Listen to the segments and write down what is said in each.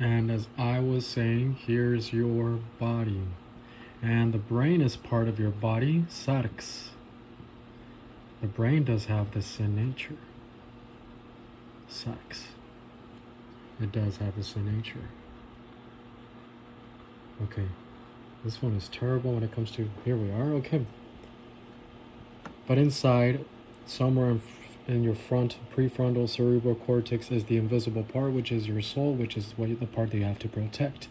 And as I was saying, here's your body. And the brain is part of your body, sarx. The brain does have this in nature. Sarx. It does have this in nature. Okay. This one is terrible when it comes to, here we are, okay. But inside, somewhere in your front prefrontal cerebral cortex is the invisible part, which is your soul, which is the part that you have to protect.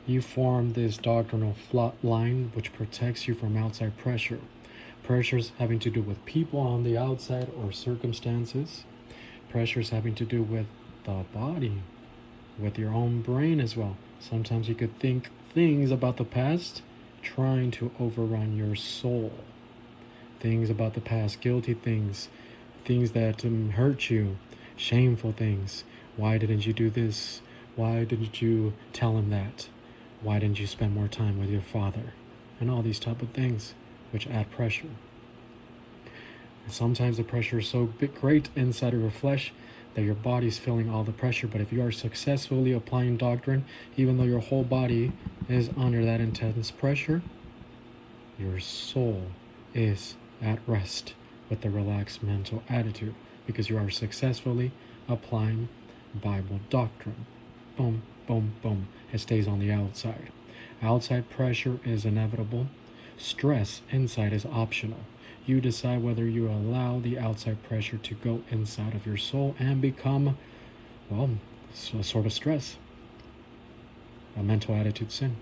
You form this doctrinal flat line which protects you from outside pressure. Pressures having to do with people on the outside or circumstances. Pressures having to do with the body, with your own brain as well. Sometimes you could think things about the past trying to overrun your soul. Things about the past, guilty things, things that hurt you, shameful things. Why didn't you do this? Why didn't you tell him that? Why didn't you spend more time with your father? And all these type of things which add pressure. And sometimes the pressure is so great inside of your flesh that your body's feeling all the pressure. But if you are successfully applying doctrine, even though your whole body is under that intense pressure, your soul is at rest with the relaxed mental attitude because you are successfully applying Bible doctrine. Boom, boom, boom. It stays on the outside. Outside pressure is inevitable. Stress inside is optional. You decide whether you allow the outside pressure to go inside of your soul and become, well, a sort of stress, a mental attitude sin,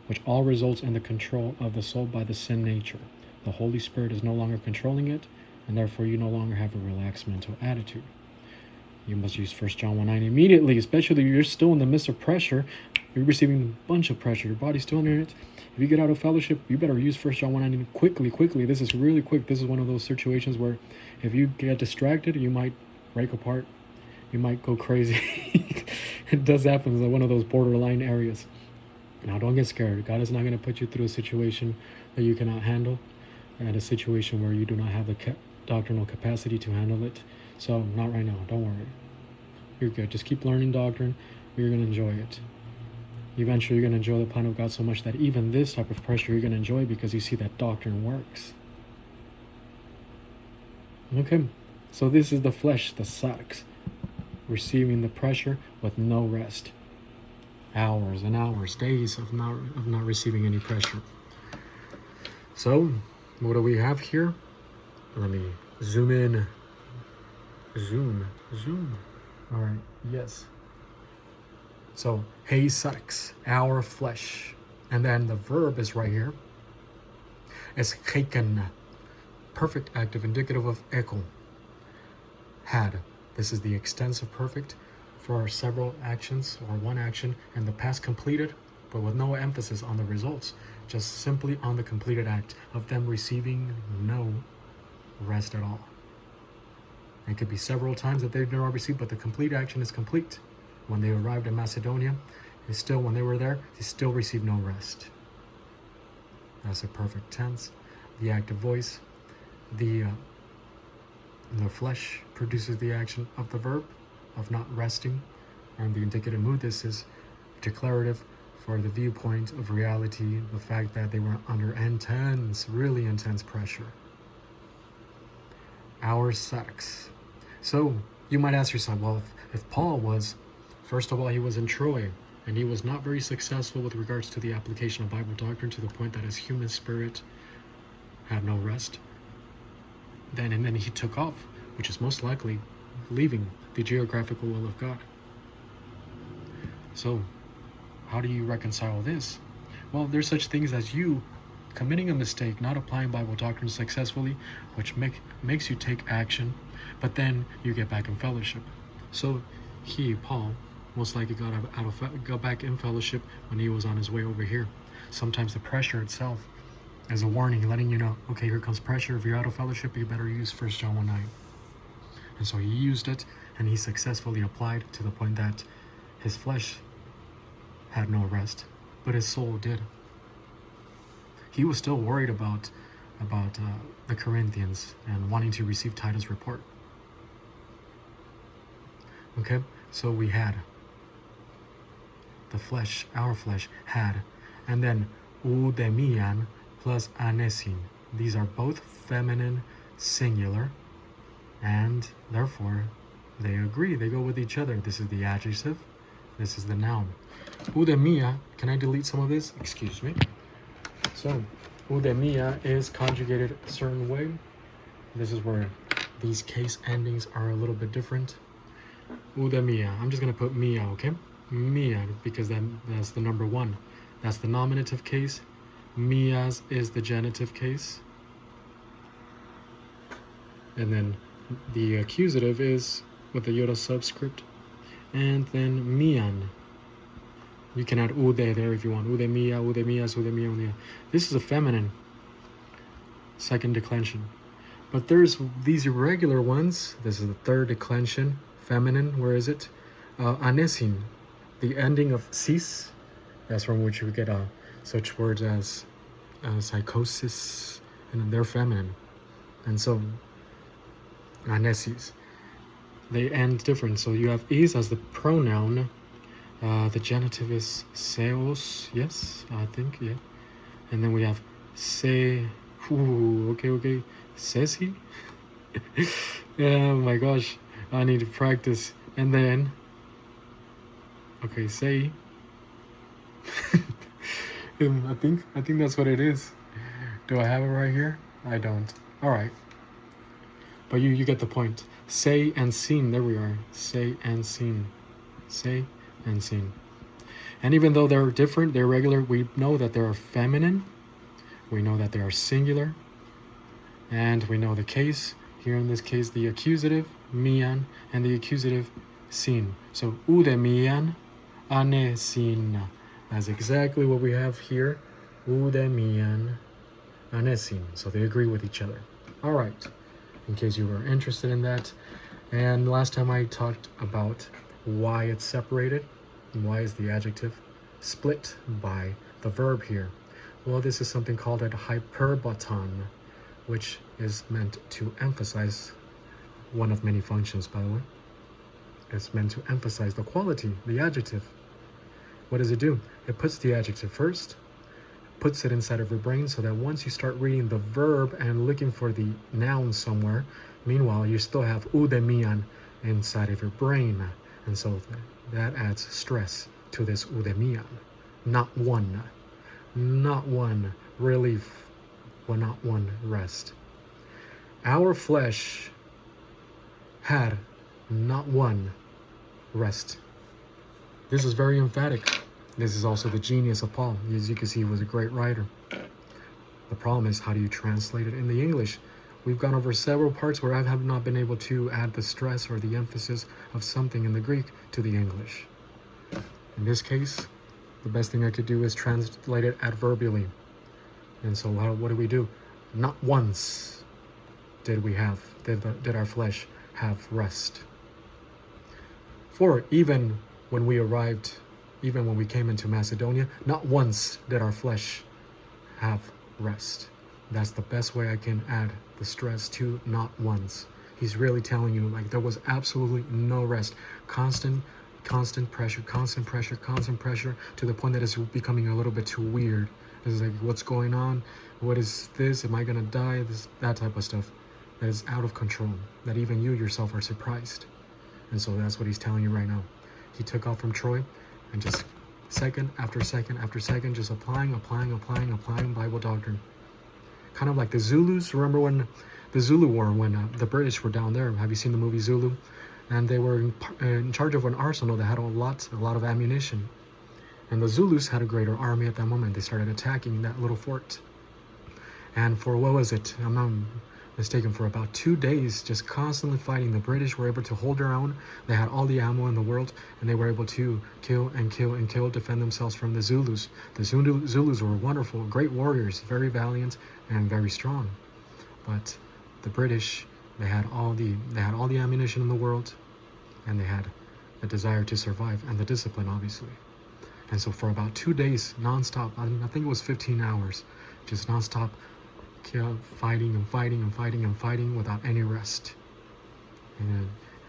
which all results in the control of the soul by the sin nature. The Holy Spirit is no longer controlling it, and therefore you no longer have a relaxed mental attitude. You must use 1 John 1:9 immediately, especially if you're still in the midst of pressure. You're receiving a bunch of pressure. Your body's still under it. If you get out of fellowship, you better use 1 John 1:9 quickly. This is really quick. This is one of those situations where if you get distracted, you might break apart. You might go crazy. It does happen. It's one of those borderline areas. Now, don't get scared. God is not going to put you through a situation that you cannot handle, and a situation where you do not have the doctrinal capacity to handle it. So, not right now. Don't worry. You're good. Just keep learning doctrine. You're going to enjoy it. Eventually, you're going to enjoy the plan of God so much that even this type of pressure you're going to enjoy because you see that doctrine works. Okay, so this is the flesh, the sarx, receiving the pressure with no rest. Hours and hours, days of not receiving any pressure. So, what do we have here? Let me zoom in. Zoom. All right, yes. So, hey sarx, our flesh. And then the verb is right here. It's geken, perfect active indicative of echo. Had. This is the extensive perfect for several actions or one action in the past completed, but with no emphasis on the results, just simply on the completed act of them receiving no rest at all. It could be several times that they've never received, but the complete action is complete. When they arrived in Macedonia, when they were there, they still received no rest. That's a perfect tense. The active voice, the flesh produces the action of the verb of not resting, and the indicative mood, this is declarative for the viewpoint of reality, the fact that they were under really intense pressure. Our sarx. So you might ask yourself, well, if Paul was, first of all, he was in Troy, and he was not very successful with regards to the application of Bible doctrine to the point that his human spirit had no rest. And then he took off, which is most likely leaving the geographical will of God. So, how do you reconcile this? Well, there's such things as you committing a mistake, not applying Bible doctrine successfully, which makes you take action, but then you get back in fellowship. So Paul, most likely got back in fellowship when he was on his way over here. Sometimes the pressure itself is a warning, letting you know, okay, here comes pressure. If you're out of fellowship, you better use 1 John 1:9. And so he used it, and he successfully applied to the point that his flesh had no rest, but his soul did. He was still worried about the Corinthians and wanting to receive Titus' report. Okay, so we had the flesh, our flesh, had. And then udemian plus anesin. These are both feminine singular, and therefore they agree. They go with each other. This is the adjective. This is the noun. Udemia, can I delete some of this? Excuse me. So, udemia is conjugated a certain way. This is where these case endings are a little bit different. Udemia. I'm just going to put mia, okay? Mia, because that's the number one. That's the nominative case. Mias is the genitive case. And then the accusative is with the iota subscript. And then mian. You can add ude there if you want. Ude mia, ude mias, ude mia, ude mia. This is a feminine second declension. But there's these irregular ones. This is the third declension. Feminine, where is it? Anesin. The ending of cis. That's from which we get such words as psychosis. And they're feminine. And so, anesis. They end different. So you have is as the pronoun. The genitive is seos, yes, I think, yeah. And then we have se, okay, sesi. Oh my gosh, I need to practice. And then, okay, say. I think that's what it is. Do I have it right here? I don't. All right. But you get the point. Say and seen, there we are. Say and seen. Say and seen. And even though they're different, they're regular, we know that they are feminine. We know that they are singular. And we know the case. Here in this case, the accusative, mian, and the accusative, sin. So, udemian, ane sin. That's exactly what we have here. Udemian, ane sin. So they agree with each other. All right. In case you were interested in that. And last time I talked about why it's separated. Why is the adjective split by the verb here? Well, this is something called a hyperbaton, which is meant to emphasize one of many functions, by the way. It's meant to emphasize the quality, the adjective. What does it do? It puts the adjective first, puts it inside of your brain so that once you start reading the verb and looking for the noun somewhere, meanwhile, you still have udemian inside of your brain. And so that adds stress to this udemian. Not one relief, well, not one rest. Our flesh had not one rest. This is very emphatic. This is also the genius of Paul. As you can see, he was a great writer. The problem is, how do you translate it in the English? We've gone over several parts where I have not been able to add the stress or the emphasis of something in the Greek to the English. In this case, the best thing I could do is translate it adverbially. And so what do? Not once did our flesh have rest. For even when we came into Macedonia, not once did our flesh have rest. That's the best way I can add the stress to not once. He's really telling you, like, there was absolutely no rest. Constant pressure, to the point that it's becoming a little bit too weird. It's like, what's going on? What is this? Am I gonna die? That type of stuff that is out of control, that even you yourself are surprised. And so that's what he's telling you right now. He took off from Troy and just second after second after second, just applying Bible doctrine. Kind of like the Zulus. Remember when the Zulu War, when the British were down there? Have you seen the movie Zulu? And they were in charge of an arsenal that had a lot of ammunition. And the Zulus had a greater army at that moment. They started attacking that little fort. And for, what was it? I'm not mistaken, for about 2 days, just constantly fighting. The British were able to hold their own. They had all the ammo in the world, and they were able to kill, defend themselves from the Zulus. The Zulus were wonderful, great warriors, very valiant and very strong. But the British, they had all the ammunition in the world, and they had the desire to survive and the discipline, obviously. And so for about 2 days, nonstop, I think it was 15 hours, just nonstop, fighting without any rest.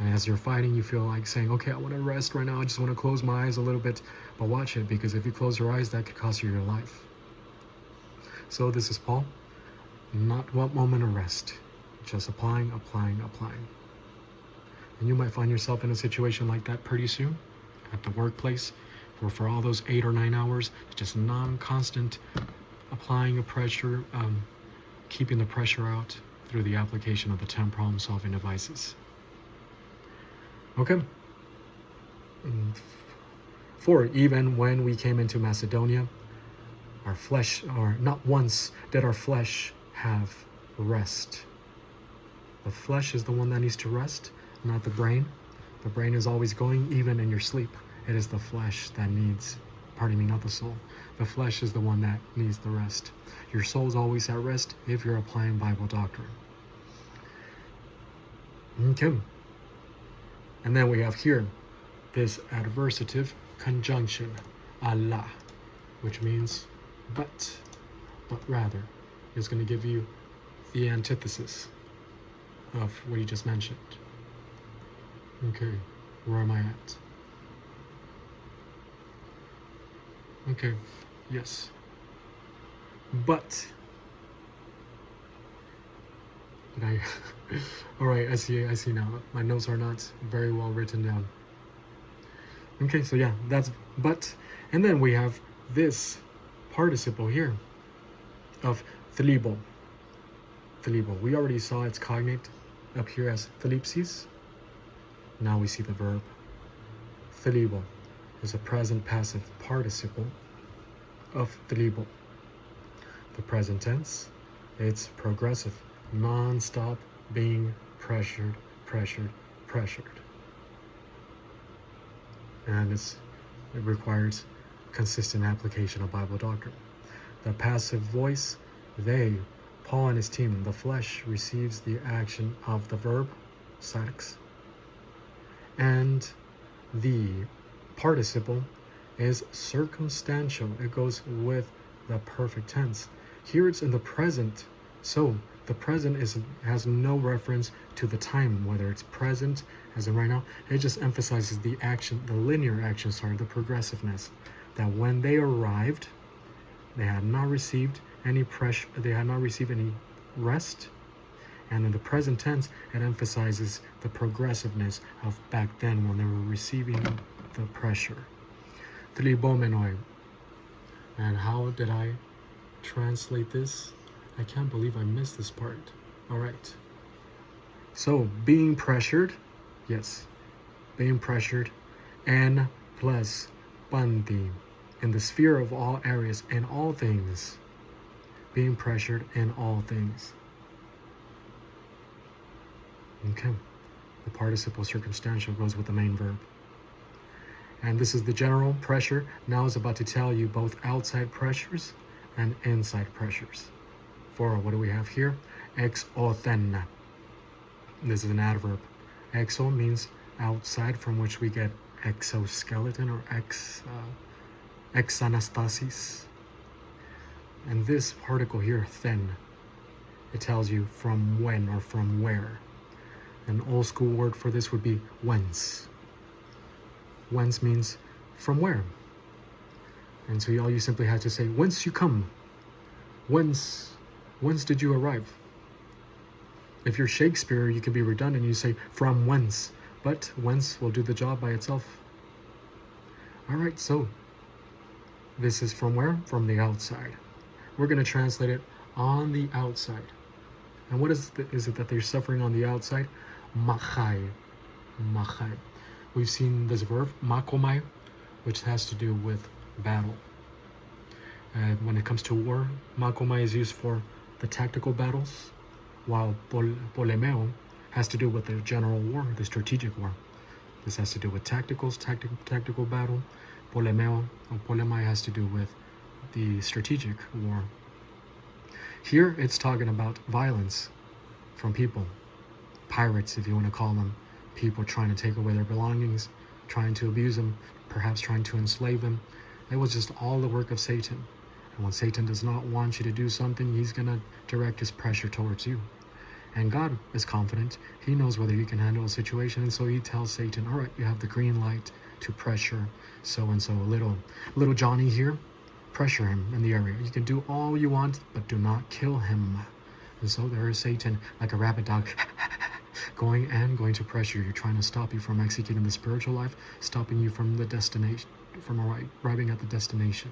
And as you're fighting, you feel like saying, okay, I want to rest right now. I just want to close my eyes a little bit. But watch it, because if you close your eyes, that could cost you your life. So this is Paul. Not one moment of rest. Just applying, applying, applying. And you might find yourself in a situation like that pretty soon at the workplace, where for all those 8 or 9 hours, it's just non-constant applying of pressure, keeping the pressure out through the application of the 10 problem-solving devices. Okay. 4, even when we came into Macedonia, our flesh, or not once did our flesh have rest. The flesh is the one that needs to rest, not the brain. The brain is always going, even in your sleep. It is the flesh that needs, pardon me, not the soul. The flesh is the one that needs the rest. Your soul is always at rest if you're applying Bible doctrine. Okay. And then we have here this adversative conjunction, Allah, which means but rather, is going to give you the antithesis of what you just mentioned. Okay, where am I at? Okay, yes. But did I all right, I see now. My notes are not very well written down. Okay, so yeah, that's but. And then we have this participle here of thlibo. Thlibo. We already saw its cognate up here as thlipsis. Now we see the verb. Thlibo is a present passive participle of thlibo. The present tense, it's progressive, non-stop being pressured. And it requires consistent application of Bible doctrine. The passive voice, they, Paul and his team, the flesh receives the action of the verb, sarx, and the participle is circumstantial. It goes with the perfect tense. Here it's in the present, so the present has no reference to the time, whether it's present, as in right now. It just emphasizes the action, the linear action, the progressiveness. That when they arrived, they had not received any pressure, they had not received any rest. And in the present tense, it emphasizes the progressiveness of back then when they were receiving the pressure. Thlibomenoi. And how did I translate this? I can't believe I missed this part. All right. So being pressured, yes, being pressured, and plus panti, in the sphere of all areas and all things, being pressured in all things. Okay, the participle circumstantial goes with the main verb. And this is the general pressure. Now is about to tell you both outside pressures and inside pressures. For what do we have here? Exothen. This is an adverb. Exo means outside, from which we get exoskeleton or exanastasis. And this particle here, then, it tells you from when or from where. An old school word for this would be whence. Whence means from where. And so all you simply have to say, whence you come. Whence did you arrive? If you're Shakespeare, you can be redundant. You say from whence, but whence will do the job by itself. All right, so this is from where? From the outside. We're going to translate it on the outside. And what is it that they're suffering on the outside? Machai. We've seen this verb, makomai, which has to do with battle. And when it comes to war, makomai is used for the tactical battles, while polemeo has to do with the general war, the strategic war. This has to do with tactical battle. Polemeo or polemai has to do with the strategic war. Here it's talking about violence from people, pirates if you want to call them, people trying to take away their belongings, trying to abuse them, perhaps trying to enslave them. It was just all the work of Satan. And when Satan does not want you to do something, he's going to direct his pressure towards you. And God is confident. He knows whether he can handle a situation. And so he tells Satan, all right, you have the green light to pressure so-and-so. Little Johnny here, pressure him in the area. You can do all you want, but do not kill him. And so there is Satan, like a rabid dog, going to pressure you, trying to stop you from executing the spiritual life, stopping you from the destination, from arriving at the destination.